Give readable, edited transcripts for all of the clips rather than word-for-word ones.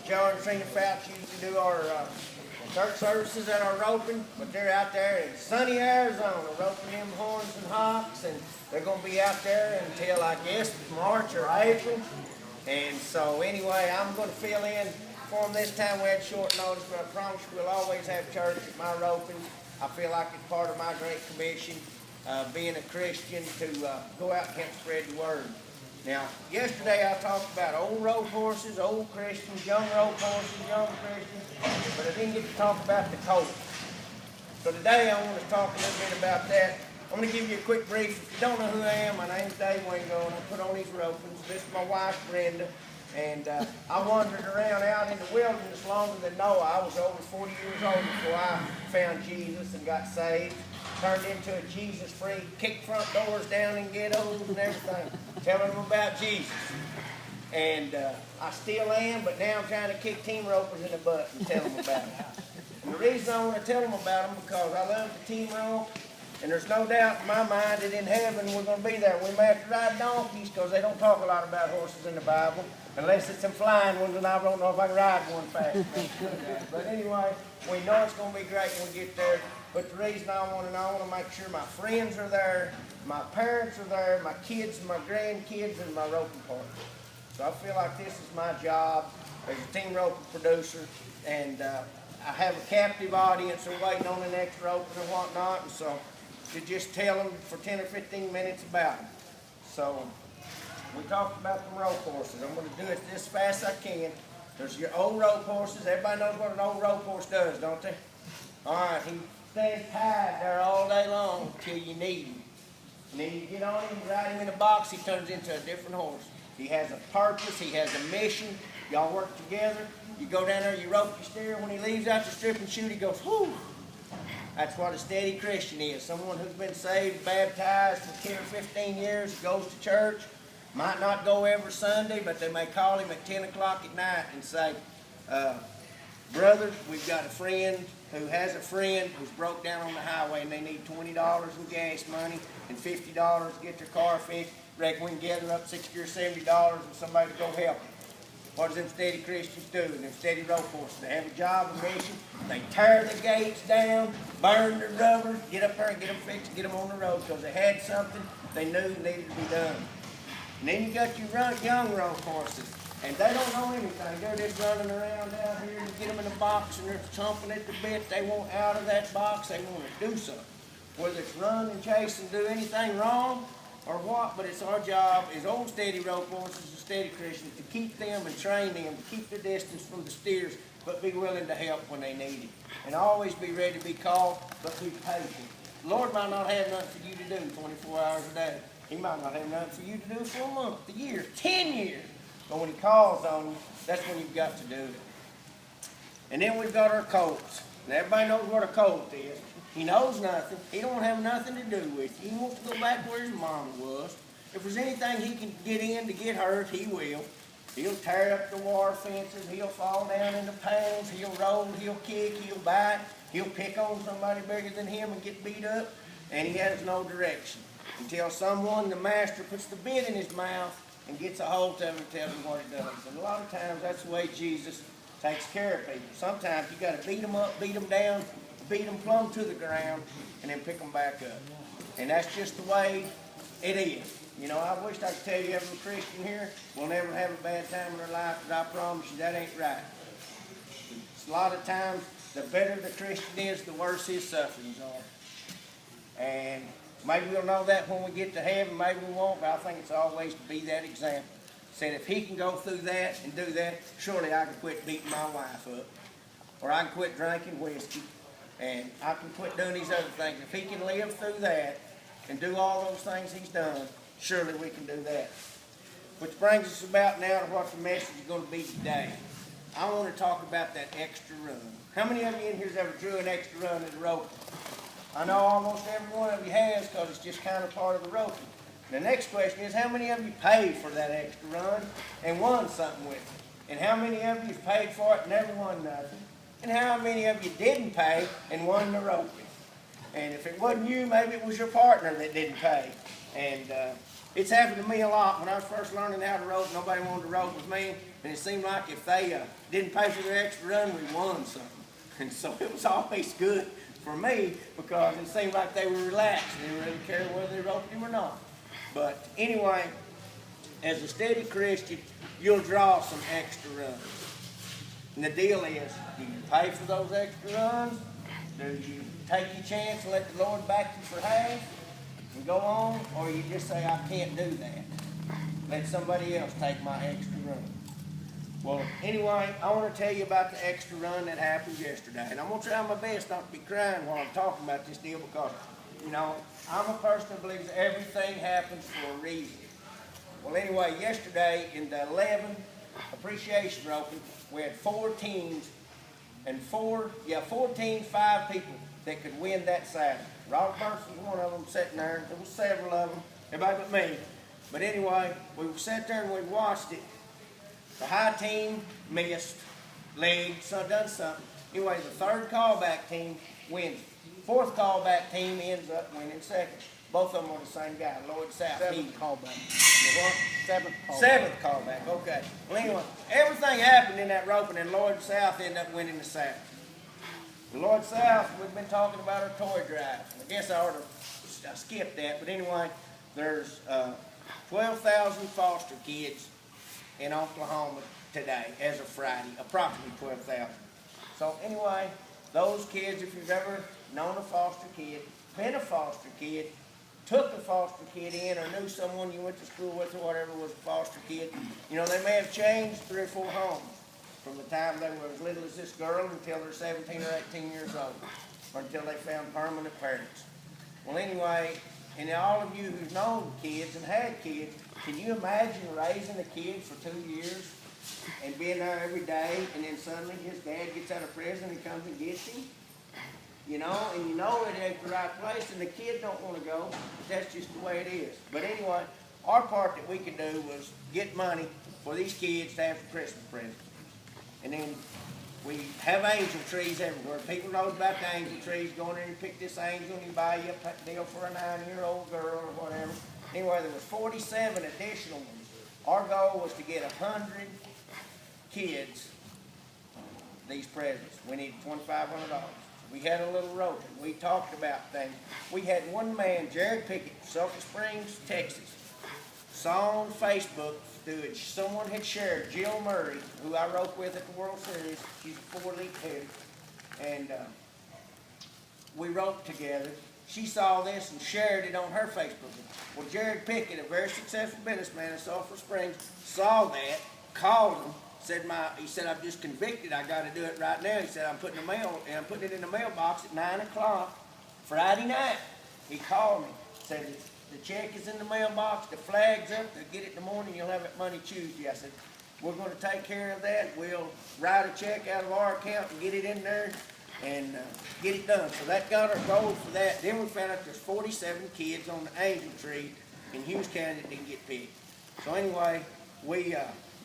Joe and Trina Fouch used to do our church services at our roping, but they're out there in sunny Arizona roping them horns and hocks, and they're going to be out there until, I guess, March or April. And so anyway, I'm going to fill in for them this time. We had short notice, but I promise you we'll always have church at my roping. I feel like it's part of my great commission, being a Christian, to go out and help spread the word. Now, yesterday I talked about old rope horses, old Christians, young rope horses, young Christians, but I didn't get to talk about the colts. So today I want to talk a little bit about that. I'm going to give you a quick brief. If you don't know who I am, my name's Wingo, and I put on these ropings. This is my wife, Brenda, and I wandered around out in the wilderness longer than Noah. I was over 40 years old before I found Jesus and got saved. Turned into a Jesus-freak, kicked front doors down in ghettos and everything, telling them about Jesus. And I still am, but now I'm trying to kick team ropers in the butt and tell them about it. And the reason I want to tell them about them because I love the team rope. And there's no doubt in my mind that in heaven we're going to be there. We may have to ride donkeys because they don't talk a lot about horses in the Bible, unless it's some flying ones, and I don't know if I can ride one fast. But anyway, we know it's going to be great when we get there. But the reason I want to make sure my friends are there, my parents are there, my kids and my grandkids, and my roping partners. So I feel like this is my job as a team roping producer, and I have a captive audience who are waiting on the next roping and whatnot, and so to just tell them for 10 or 15 minutes about them. So we talked about the rope horses. I'm going to do it as fast as I can. There's your old rope horses. Everybody knows what an old rope horse does, don't they? All right, he stays tied there all day long until you need him. And then you get on him, ride him in a box, he turns into a different horse. He has a purpose, he has a mission. Y'all work together. You go down there, you rope your steer. When he leaves out the strip and shoot, he goes, whoo! That's what a steady Christian is. Someone who's been saved, baptized for 10 or 15 years, goes to church, might not go every Sunday, but they may call him at 10 o'clock at night and say, brother, we've got a friend who has a friend who's broke down on the highway and they need $20 in gas money and $50 to get their car fixed. Reckon we can gather up $60 or $70 and somebody to go help them. What does them steady Christians do? Them steady rope horses, they have a job, a mission. They tear the gates down, burn the rubber, get up there and get them fixed, get them on the road because they had something they knew needed to be done. And then you got your young rope horses, and they don't know anything. They're just running around out here and get them in a box and they're chomping at the bit. They want out of that box. They want to do something. Whether it's run and chase and do anything wrong or what, but it's our job as old steady rope horses and steady Christians to keep them and train them, to keep their distance from the steers, but be willing to help when they need it. And always be ready to be called, but be patient. The Lord might not have nothing for you to do 24 hours a day. He might not have nothing for you to do for a month, a year, 10 years. But when he calls on you, that's when you've got to do it. And then we've got our colts. Now everybody knows what a colt is. He knows nothing. He don't have nothing to do with you. He wants to go back where his mama was. If there's anything he can get in to get hurt, he will. He'll tear up the wire fences. He'll fall down in the panels. He'll roll. He'll kick. He'll bite. He'll pick on somebody bigger than him and get beat up. And he has no direction until someone, the master, puts the bit in his mouth and gets a hold of him and tells him what it does. And a lot of times that's the way Jesus takes care of people. Sometimes you got to beat them up, beat them down, beat them plumb to the ground, and then pick them back up. And that's just the way it is. You know, I wish I could tell you every Christian here will never have a bad time in their life, but I promise you that ain't right. It's a lot of times, the better the Christian is, the worse his sufferings are. And maybe we'll know that when we get to heaven, maybe we won't, but I think it's always to be that example. Said if he can go through that and do that, surely I can quit beating my wife up. Or I can quit drinking whiskey. And I can quit doing these other things. If he can live through that and do all those things he's done, surely we can do that. Which brings us about now to what the message is going to be today. I want to talk about that extra run. How many of you in here has ever drew an extra run at a rope? I know almost every one of you has because it's just kind of part of the roping. The next question is, how many of you paid for that extra run and won something with it? And how many of you paid for it and never won nothing? And how many of you didn't pay and won the roping? And if it wasn't you, maybe it was your partner that didn't pay. And it's happened to me a lot. When I was first learning how to rope, nobody wanted to rope with me. and it seemed like if they didn't pay for their extra run, we won something. And so it was always good for me because it seemed like they were relaxed. They didn't really care whether they roped him or not. But anyway, as a steady Christian, you'll draw some extra runs. And the deal is, do you pay for those extra runs? Do you take your chance and let the Lord back you for half and go on? Or you just say, I can't do that. Let somebody else take my extra run. Well, anyway, I want to tell you about the extra run that happened yesterday. And I'm going to try my best not to be crying while I'm talking about this deal because, you know, I'm a person who believes everything happens for a reason. Well, anyway, yesterday in the 11 appreciation roping, we had 4 teams and 4 teams, 5 people that could win that saddle. Robert Burns was one of them sitting there. There was several of them, everybody but me. But anyway, we sat there and we watched it. The high team missed, legged, so done something. Anyway, the 3rd callback team wins. 4th callback team ends up winning 2nd. Both of them are the same guy, Lloyd South. 7th callback. What? 7th callback. 7th callback, okay. Well, anyway, everything happened in that roping, and Lloyd South ended up winning the saddle. Lloyd South, we've been talking about our toy drive. I guess I skipped that, but anyway, there's 12,000 foster kids in Oklahoma today, as of Friday, approximately 12,000. So anyway, those kids, if you've ever known a foster kid, been a foster kid, took a foster kid in, or knew someone you went to school with or whatever was a foster kid, you know, they may have changed 3 or 4 homes from the time they were as little as this girl until they're 17 or 18 years old, or until they found permanent parents. Well, anyway, and all of you who've known kids and had kids, can you imagine raising a kid for 2 years and being there every day, and then suddenly his dad gets out of prison and comes and gets him? You know, and you know it ain't the right place, and the kid don't want to go. That's just the way it is. But anyway, our part that we could do was get money for these kids to have for Christmas presents. And then we have angel trees everywhere. People know about the angel trees. Go in there and pick this angel and you buy you a deal for a 9-year-old girl or whatever. Anyway, there was 47 additional ones. Our goal was to get 100 kids these presents. We needed $2,500. We had a little road. We talked about things. We had one man, Jared Pickett, Sulphur Springs, Texas, saw on Facebook that someone had shared Jill Murray, who I roped with at the World Series. She's a 4-elite header. And we roped together. She saw this and shared it on her Facebook. Well, Jared Pickett, a very successful businessman in Sulphur Springs, saw that, called him, he said, I'm just convicted. I got to do it right now. He said, I'm putting it in the mailbox at 9 o'clock Friday night. He called me, said, the check is in the mailbox, the flag's up, they'll get it in the morning, you'll have it Monday, Tuesday. I said, we're going to take care of that. We'll write a check out of our account and get it in there and get it done. So that got our goal for that. Then we found out there's 47 kids on the angel tree in Hughes County that didn't get picked. So anyway, we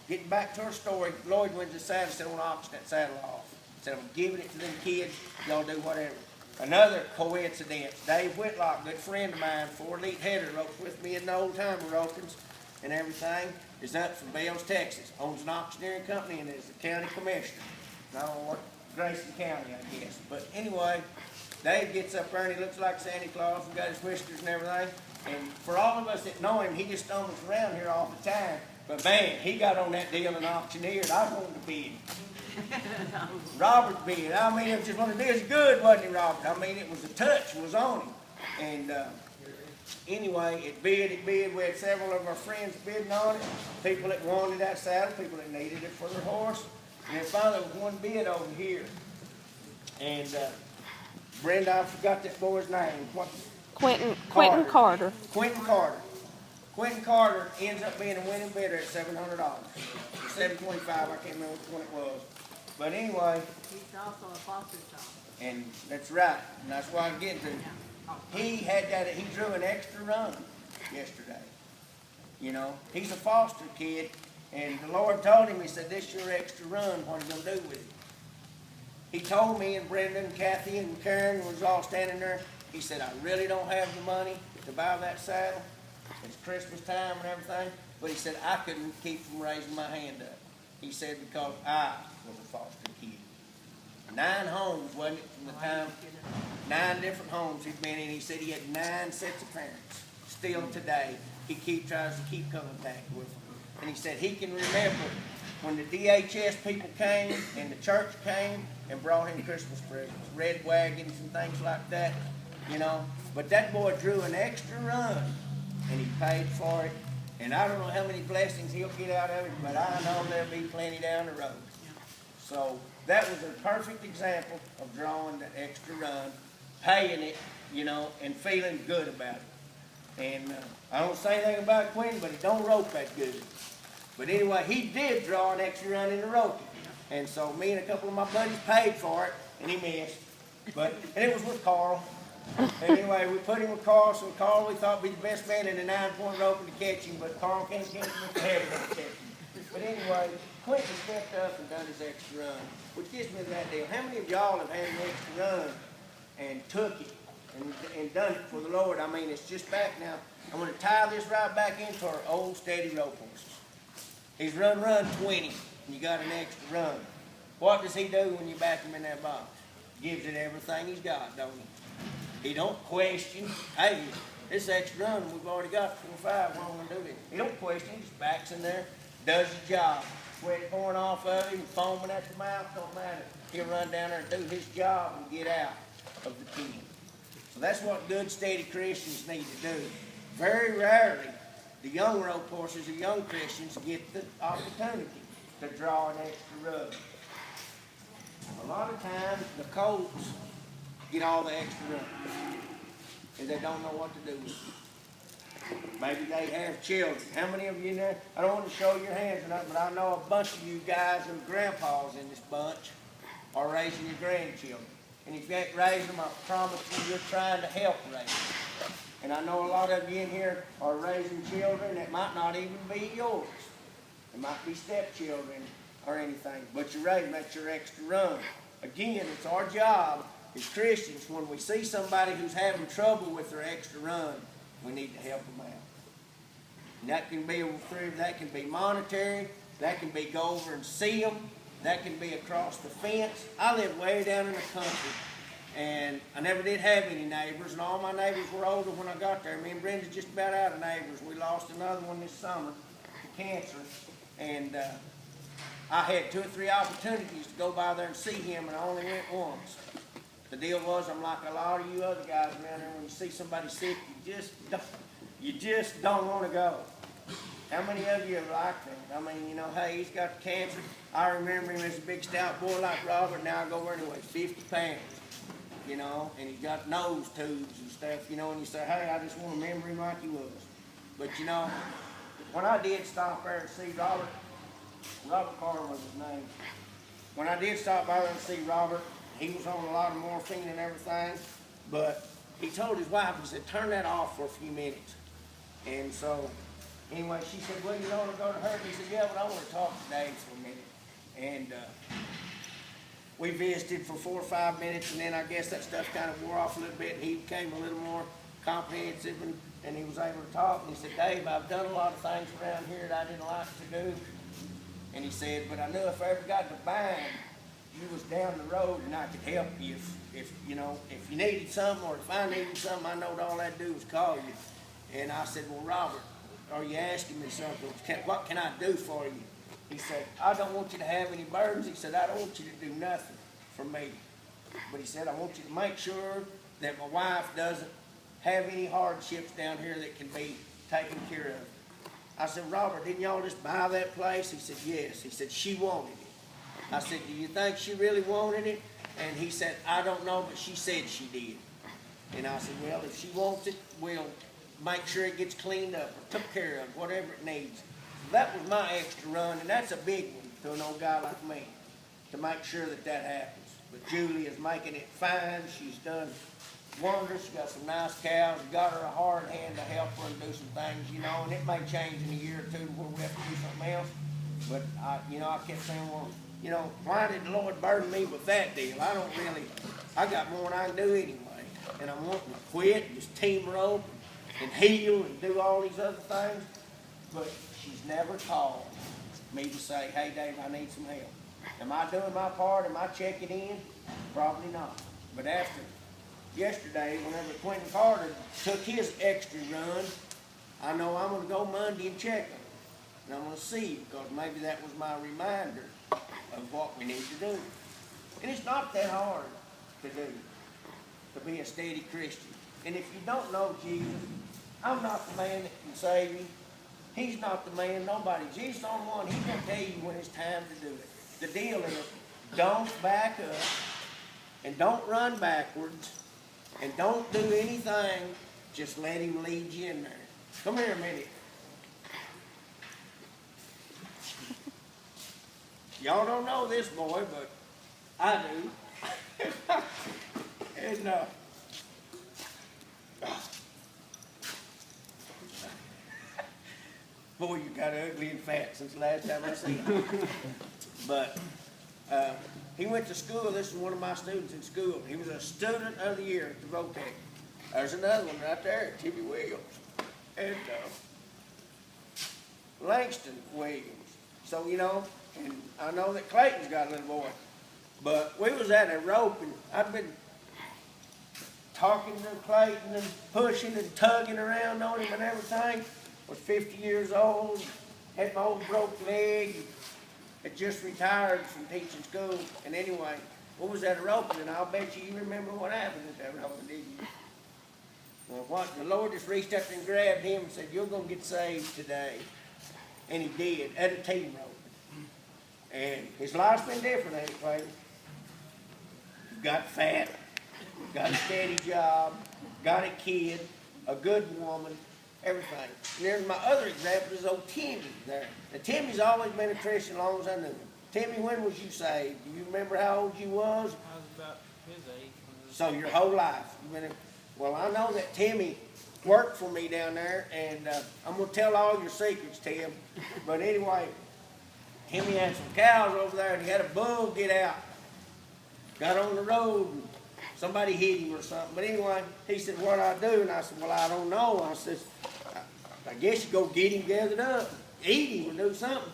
getting back to our story, Lloyd wins the saddle, said, I want to auction that saddle off. Said, I'm giving it to them kids, y'all do whatever. Another coincidence, Dave Whitlock, good friend of mine, 4-elite header, ropes with me in the old timer ropings and everything, is up from Bells, Texas. Owns an auctioneering company and is the county commissioner. No, Grayson County, I guess. But anyway, Dave gets up there and he looks like Santa Claus and got his whiskers and everything. And for all of us that know him, he just stumbles around here all the time. But man, he got on that deal and auctioneered. I wanted to bid. Robert bid. I mean, it was just one of the deals. Good, wasn't it, Robert? I mean, it was a touch was on him. And anyway, it bid. We had several of our friends bidding on it. People that wanted that saddle, people that needed it for their horse. And then finally, there was one bid over here. And Brenda, I forgot that boy's name. Quentin Carter. Quentin Carter. Quentin Carter ends up being a winning bidder at $700. $725, I can't remember which one it was. But anyway. He's also a foster child. And that's right, and that's what I'm getting to. He drew an extra run yesterday. You know, he's a foster kid, and the Lord told him, he said, this is your extra run, what are you going to do with it? He told me, and Brenda and Kathy and Karen was all standing there, he said, I really don't have the money to buy that saddle. It's Christmas time and everything. But he said, I couldn't keep from raising my hand up. He said, because I was a foster kid. 9 homes, wasn't it, from the time? 9 different homes he'd been in. He said he had 9 sets of parents. Still today, he tries to keep coming back with them. And he said he can remember when the DHS people came and the church came and brought him Christmas presents, red wagons and things like that, you know. But that boy drew an extra run, and he paid for it. And I don't know how many blessings he'll get out of it, but I know there'll be plenty down the road. So that was a perfect example of drawing that extra run, paying it, you know, and feeling good about it. And I don't say anything about Quinn, but he don't rope that good. But anyway, he did draw an extra run in the roping. And so me and a couple of my buddies paid for it, and he missed. And it was with Carl. Anyway, we put him with Carl, so Carl we thought would be the best man in the 9-point roping to catch him, but Carl can't catch him if the heavy don't catch him. But anyway, Quentin stepped up and done his extra run, which gets me to that deal. How many of y'all have had an extra run and took it and done it for the Lord? I mean, it's just back now. I'm going to tie this right back into our old steady rope horses. He's run 20, and you got an extra run. What does he do when you back him in that box? Gives it everything he's got, don't he? He don't question, hey, this extra run, we've already got 4 or 5, what am I going to do with it? He don't question, he just backs in there, does his job. Sweat pouring off of him, foaming at the mouth, don't matter. He'll run down there and do his job and get out of the pen. So that's what good, steady Christians need to do. Very rarely the young rope horses or young Christians get the opportunity to draw an extra run. A lot of times the colts get all the extra runs and they don't know what to do with it. Maybe they have children. How many of you know? I don't want to show your hands or nothing, but I know a bunch of you guys and grandpas in this bunch are raising your grandchildren. And if you ain't raising them, I promise you, you're trying to help raise them. And I know a lot of you in here are raising children that might not even be yours. It might be stepchildren or anything, but you're raising, that's your extra run. Again, it's our job as Christians, when we see somebody who's having trouble with their extra run, we need to help them out. And that can be through, that can be monetary, that can be go over and see them, that can be across the fence. I live way down in the country, and I never did have any neighbors, and all my neighbors were older when I got there. Me and Brenda's just about out of neighbors. We lost another one this summer to cancer, and I had 2 or 3 opportunities to go by there and see him, and I only went once. The deal was, I'm like a lot of you other guys around there, when you see somebody sick, you just don't want to go. How many of you are like that? I mean, you know, hey, he's got cancer. I remember him as a big stout boy like Robert. Now I go over and he weighs 50 pounds, you know, and he's got nose tubes and stuff, you know, and you say, hey, I just want to remember him like he was. But, you know, when I did stop there and see Robert Carter was his name. When I did stop by there and see Robert, he was on a lot of morphine and everything, but he told his wife, he said, turn that off for a few minutes. And so, anyway, she said, well, you don't want to go to her? He said, yeah, but I want to talk to Dave for a minute. And we visited for 4 or 5 minutes, and then I guess that stuff kind of wore off a little bit, and he became a little more comprehensive, and he was able to talk. And he said, Dave, I've done a lot of things around here that I didn't like to do. And he said, but I knew if I ever got to bind, you was down the road and I could help you if you know, if you needed something or if I needed something, I knowed all I'd do was call you. And I said, well, Robert, are you asking me something? What can I do for you? He said, I don't want you to have any burdens. He said, I don't want you to do nothing for me. But he said, I want you to make sure that my wife doesn't have any hardships down here that can be taken care of. I said, Robert, didn't y'all just buy that place? He said, yes. He said, she wanted it. I said, do you think she really wanted it? And he said, I don't know, but she said she did. And I said, well, if she wants it, we'll make sure it gets cleaned up or took care of, whatever it needs. So that was my extra run, and that's a big one to an old guy like me, to make sure that that happens. But Julie is making it fine. She's done wonders. She got some nice cows. Got her a hard hand to help her and do some things, you know, and it may change in a year or two where we have to do something else. But, I kept saying, well, you know, why did the Lord burden me with that deal? I got more than I can do anyway. And I'm wanting to quit and just team rope and heal and do all these other things. But she's never called me to say, hey, Dave, I need some help. Am I doing my part? Am I checking in? Probably not. But after yesterday, whenever Quentin Carter took his extra run, I know I'm going to go Monday and check him. And I'm going to see, because maybe that was my reminder of what we need to do. And it's not that hard to do, to be a steady Christian. And if you don't know Jesus, I'm not the man that can save you. He's not the man, nobody. Jesus is the only one. He's going to tell you when it's time to do it. The deal is, don't back up, and don't run backwards, and don't do anything. Just let him lead you in there. Come here a minute. Y'all don't know this boy, but I do. And boy, you got ugly and fat since the last time I seen him. But he went to school. This is one of my students in school. He was a student of the year at the Votech. There's another one right there, Timmy Williams. And Langston Williams. So, you know, and I know that Clayton's got a little boy. But we was at a rope, and I've been talking to Clayton and pushing and tugging around on him and everything. Was 50 years old, had my old broke leg, had just retired from teaching school. And anyway, we was at a roping, and I'll bet you remember what happened at that roping, did you? Well, what, the Lord just reached up and grabbed him and said, you're going to get saved today. And he did, at a team rope. And his life's been different, ain't it, Clayton? Got fat, got a steady job, got a kid, a good woman, everything. And there's my other example is old Timmy there. Now, Timmy's always been a Christian as long as I knew him. Timmy, when was you saved? Do you remember how old you was? I was about his age. So your whole life. Well, I know that Timmy worked for me down there, and I'm going to tell all your secrets, Tim. But anyway, Timmy had some cows over there, and he had a bull get out. Got on the road, and somebody hit him or something. But anyway, he said, what do I do? And I said, well, I don't know. I said, I guess you go get him gathered up, eat him or do something.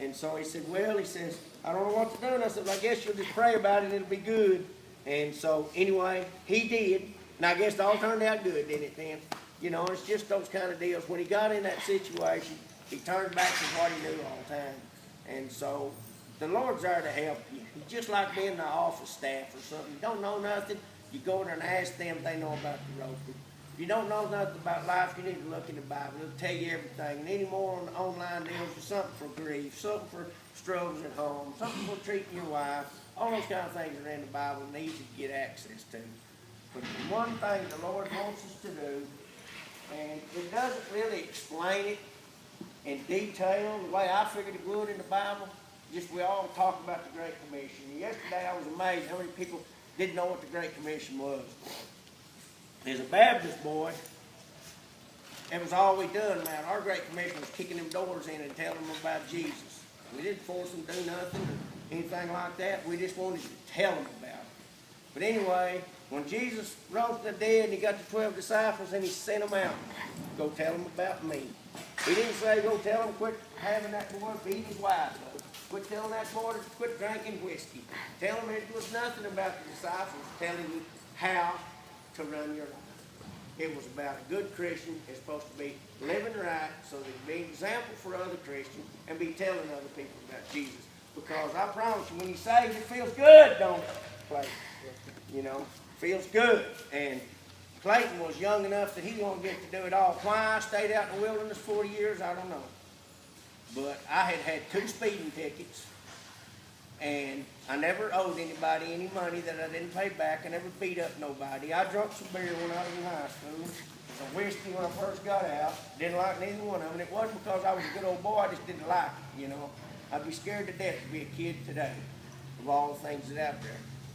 And so he said, well, he says, I don't know what to do. And I said, well, I guess you'll just pray about it and it'll be good. And so anyway, he did. And I guess it all turned out good, didn't it, then? You know, it's just those kind of deals. When he got in that situation, he turned back to what he knew all the time. And so the Lord's there to help you. It's just like being in the office staff or something. You don't know nothing, you go in there and ask them if they know about the roping. If you don't know nothing about life, you need to look in the Bible. It'll tell you everything. And any more on the online deals, there's something for grief, something for struggles at home, something for treating your wife. All those kind of things are in the Bible and easy to get access to. But the one thing the Lord wants us to do, and it doesn't really explain it in detail the way I figured it would in the Bible. Just we all talk about the Great Commission. And yesterday I was amazed how many people didn't know what the Great Commission was. As a Baptist boy, it was all we done, man. Our Great Commission was kicking them doors in and telling them about Jesus. We didn't force them to do nothing or anything like that. We just wanted to tell them about it. But anyway, when Jesus rose from the dead and he got the 12 disciples and he sent them out, go tell them about me. He didn't say go tell them quit having that boy beat his wife up. Quit telling that boy to quit drinking whiskey. Tell him it was nothing about the disciples telling you how to run your life. It was about a good Christian is supposed to be living right so that you be an example for other Christians and be telling other people about Jesus. Because I promise you, when you save, it feels good, don't it? Clayton? You know, feels good. And Clayton was young enough that he won't get to do it all. Why I stayed out in the wilderness 40 years, I don't know. But I had 2 speeding tickets, and I never owed anybody any money that I didn't pay back. I never beat up nobody. I drank some beer when I was in high school, some whiskey when I first got out. Didn't like neither one of them. It wasn't because I was a good old boy. I just didn't like it, you know. I'd be scared to death to be a kid today of all the things that out there.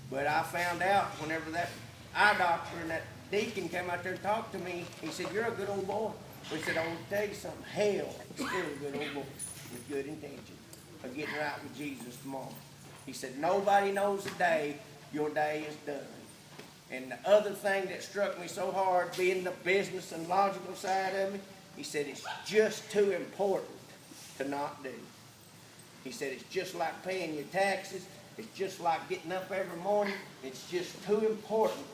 But I found out whenever that eye doctor and that deacon came out there and talked to me, he said, you're a good old boy. He said, I want to tell you something. Hell is still a good old boy with good intentions of getting right with Jesus tomorrow. He said, nobody knows the day your day is done. And the other thing that struck me so hard, being the business and logical side of me, he said, it's just too important to not do. He said, it's just like paying your taxes. It's just like getting up every morning. It's just too important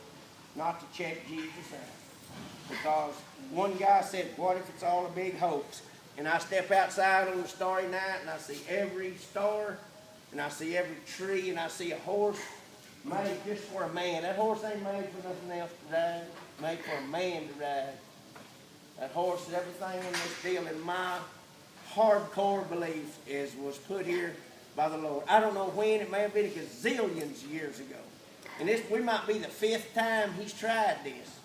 not to check Jesus out. Because one guy said, what if it's all a big hoax? And I step outside on a starry night and I see every star and I see every tree and I see a horse made just for a man. That horse ain't made for nothing else to ride. Made for a man to ride. That horse is everything in this deal, in my hardcore belief, was put here by the Lord. I don't know when. It may have been a gazillions of years ago. And we might be the 5th time he's tried this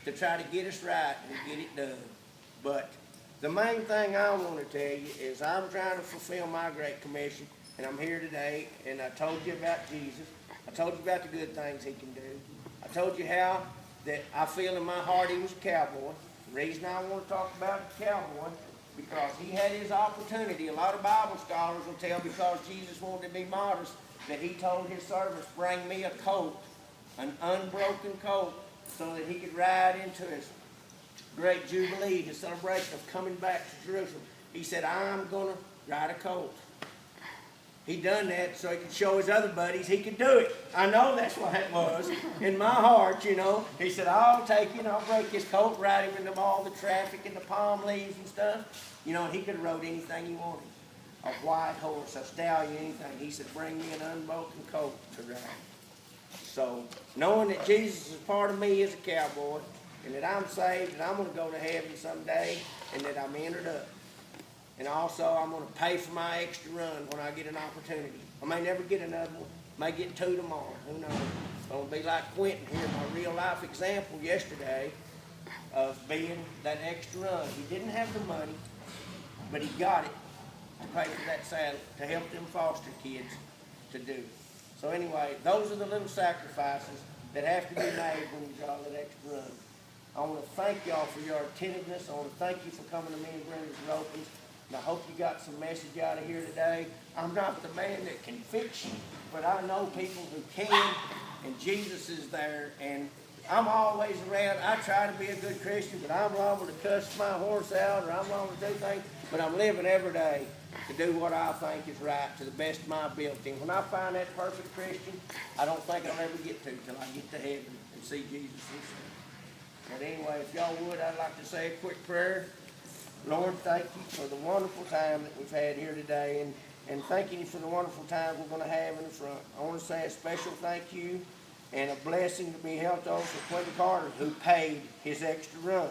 to try to get us right and get it done. But the main thing I want to tell you is I'm trying to fulfill my Great Commission, and I'm here today, and I told you about Jesus. I told you about the good things he can do. I told you how that I feel in my heart he was a cowboy. The reason I want to talk about the cowboy, because he had his opportunity. A lot of Bible scholars will tell, because Jesus wanted to be modest, that he told his servants, bring me a colt, an unbroken colt, so that he could ride into his great jubilee, his celebration of coming back to Jerusalem. He said, I'm going to ride a colt. He done that so he could show his other buddies he could do it. I know that's what it was in my heart, you know. He said, I'll take you and I'll break his coat, ride him into all the traffic and the palm leaves and stuff. You know, and he could have rode anything he wanted. A white horse, a stallion, anything. He said, bring me an unbroken coat to ride. So, knowing that Jesus is part of me as a cowboy, and that I'm saved, and I'm going to go to heaven someday, and that I'm entered up. And also, I'm going to pay for my extra run when I get an opportunity. I may never get another one. May get 2 tomorrow. Who knows? I'm going to be like Quentin here, my real-life example yesterday of being that extra run. He didn't have the money, but he got it to pay for that saddle, to help them foster kids to do. So anyway, those are the little sacrifices that have to be made when you draw that extra run. I want to thank y'all for your attentiveness. I want to thank you for coming to me and Brenda's Ropings. And I hope you got some message out of here today. I'm not the man that can fix you, but I know people who can, and Jesus is there. And I'm always around. I try to be a good Christian, but I'm liable to cuss my horse out, or I'm liable to do things. But I'm living every day to do what I think is right to the best of my ability. And when I find that perfect Christian, I don't think I'll ever get to till I get to heaven and see Jesus himself. But anyway, if y'all would, I'd like to say a quick prayer. Lord, thank you for the wonderful time that we've had here today, and thanking you for the wonderful time we're going to have in the front. I want to say a special thank you and a blessing to be held over for Quentin Carter, who paid his extra run.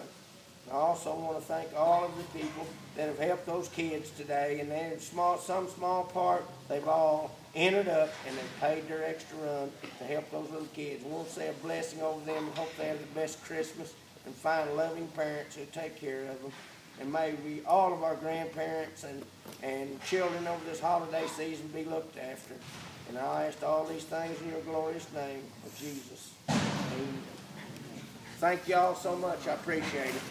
I also want to thank all of the people that have helped those kids today, and in some small part, they've all entered up and they've paid their extra run to help those little kids. I want to say a blessing over them and hope they have the best Christmas and find loving parents who take care of them. And may we, all of our grandparents and children over this holiday season, be looked after. And I ask all these things in your glorious name of Jesus. Amen. Thank y'all so much. I appreciate it.